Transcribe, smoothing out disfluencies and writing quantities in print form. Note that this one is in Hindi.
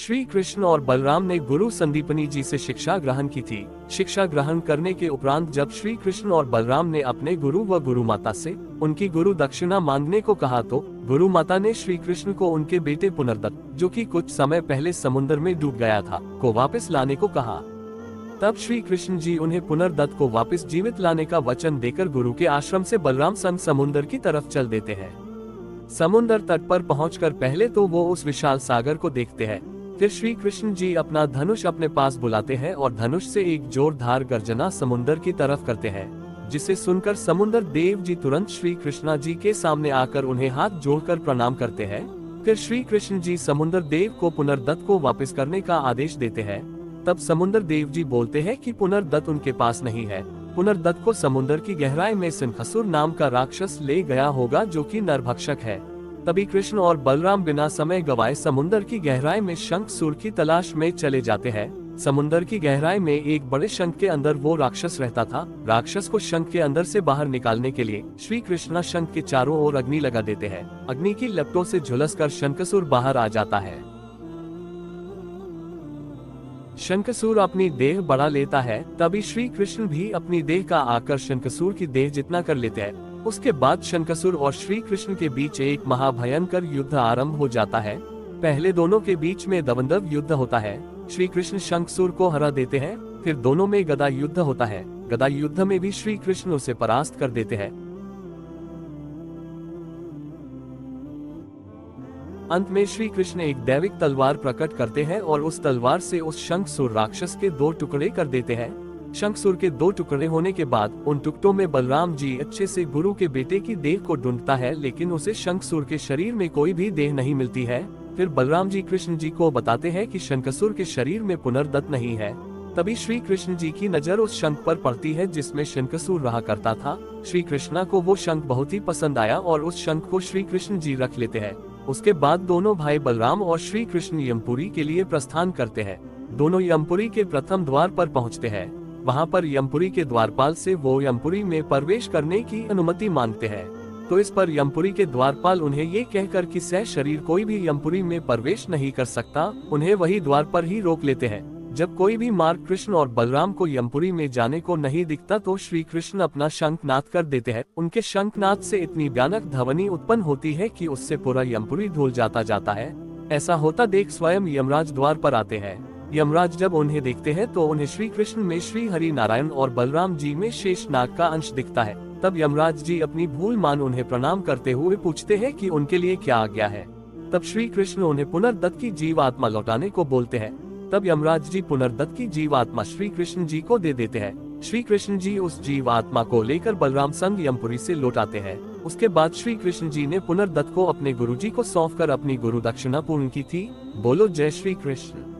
श्री कृष्ण और बलराम ने गुरु संदीपनी जी से शिक्षा ग्रहण की थी। शिक्षा ग्रहण करने के उपरांत जब श्री कृष्ण और बलराम ने अपने गुरु व गुरु माता से उनकी गुरु दक्षिणा मांगने को कहा तो गुरु माता ने श्री कृष्ण को उनके बेटे पुनर्दत्त, जो कि कुछ समय पहले समुद्र में डूब गया था, को वापस लाने को कहा। तब श्री कृष्ण जी उन्हें पुनर्दत्त को वापस जीवित लाने का वचन देकर गुरु के आश्रम से बलराम संग समुद्र की तरफ चल देते हैं। समुद्र तट पर पहुंचकर पहले तो वो उस विशाल सागर को देखते हैं। फिर श्री कृष्ण जी अपना धनुष अपने पास बुलाते हैं और धनुष से एक जोरदार गर्जना समुद्र की तरफ करते हैं, जिसे सुनकर समुद्र देव जी तुरंत श्री कृष्णा जी के सामने आकर उन्हें हाथ जोड़कर प्रणाम करते हैं। फिर श्री कृष्ण जी समुद्र देव को पुनर्दत्त को वापस करने का आदेश देते हैं। तब समुद्र देव जी बोलते हैं कि पुनर्दत्त उनके पास नहीं है। पुनर्दत्त को समुद्र की गहराई में शंखसूर नाम का राक्षस ले गया होगा, जो कि नरभक्षक है। तभी कृष्ण और बलराम बिना समय गवाए समुद्र की गहराई में शंखसूर की तलाश में चले जाते हैं। समुद्र की गहराई में एक बड़े शंख के अंदर वो राक्षस रहता था। राक्षस को शंख के अंदर से बाहर निकालने के लिए श्री कृष्णा शंख के चारों ओर अग्नि लगा देते हैं। अग्नि की लपटों से झुलसकर शंखसूर बाहर आ जाता है। शंखसूर अपनी देह बढ़ा लेता है। तभी श्री कृष्ण भी अपनी देह का आकर शंखसूर की देह जितना कर लेते हैं। उसके बाद शंखसूर और श्री कृष्ण के बीच एक महाभयंकर युद्ध आरंभ हो जाता है। पहले दोनों के बीच में दबंधव युद्ध होता है। श्री कृष्ण शंखसूर को हरा देते हैं। फिर दोनों में गदा युद्ध होता है। गदा युद्ध में भी श्री कृष्ण उसे परास्त कर देते हैं। अंत में श्री कृष्ण एक दैविक तलवार प्रकट करते हैं और उस तलवार से उस शंखसूर राक्षस के 2 टुकड़े कर देते हैं। शंखसूर के 2 टुकड़े होने के बाद उन टुकड़ों में बलराम जी अच्छे से गुरु के बेटे की देह को ढूंढता है, लेकिन उसे शंखसूर के शरीर में कोई भी देह नहीं मिलती है। फिर बलराम जी कृष्ण जी को बताते हैं कि शंखसूर के शरीर में पुनर्दत्त नहीं है। तभी श्री कृष्ण जी की नजर उस शंख पर पड़ती है जिसमें शंखसूर रहा करता था। श्री कृष्णा को वो शंख बहुत ही पसंद आया और उस शंख को श्री कृष्ण जी रख लेते हैं। उसके बाद दोनों भाई बलराम और श्री कृष्ण यमपुरी के लिए प्रस्थान करते हैं। दोनों यमपुरी के प्रथम द्वार पर पहुंचते हैं। वहां पर यमपुरी के द्वारपाल से वो यमपुरी में प्रवेश करने की अनुमति मांगते हैं। तो इस पर यमपुरी के द्वारपाल उन्हें ये कहकर कि सह शरीर कोई भी यमपुरी में प्रवेश नहीं कर सकता, उन्हें वही द्वार पर ही रोक लेते हैं। जब कोई भी मार्ग कृष्ण और बलराम को यमपुरी में जाने को नहीं दिखता तो श्री कृष्ण अपना शंखनाद कर देते हैं। उनके शंखनाद से इतनी भयानक ध्वनि उत्पन्न होती है कि उससे पूरा यमपुरी धुल जाता है। ऐसा होता देख स्वयं यमराज द्वार पर आते हैं। यमराज जब उन्हें देखते हैं तो उन्हें श्री कृष्ण में श्री हरि नारायण और बलराम जी में शेषनाग का अंश दिखता है। तब यमराज जी अपनी भूल मान उन्हें प्रणाम करते हुए पूछते हैं कि उनके लिए क्या आज्ञा है। तब श्री कृष्ण उन्हें पुनर्दत्त की जीव आत्मा लौटाने को बोलते हैं। तब यमराज जी पुनर्दत्त की जीव आत्मा श्री कृष्ण जी को दे देते हैं। श्री कृष्ण जी उस जीव आत्मा को लेकर बलराम संग यमपुरी से लौटाते हैं। उसके बाद श्री कृष्ण जी ने पुनर्दत्त को अपने गुरुजी को सौंपकर अपनी गुरु दक्षिणा पूर्ण की थी। बोलो जय श्री कृष्ण।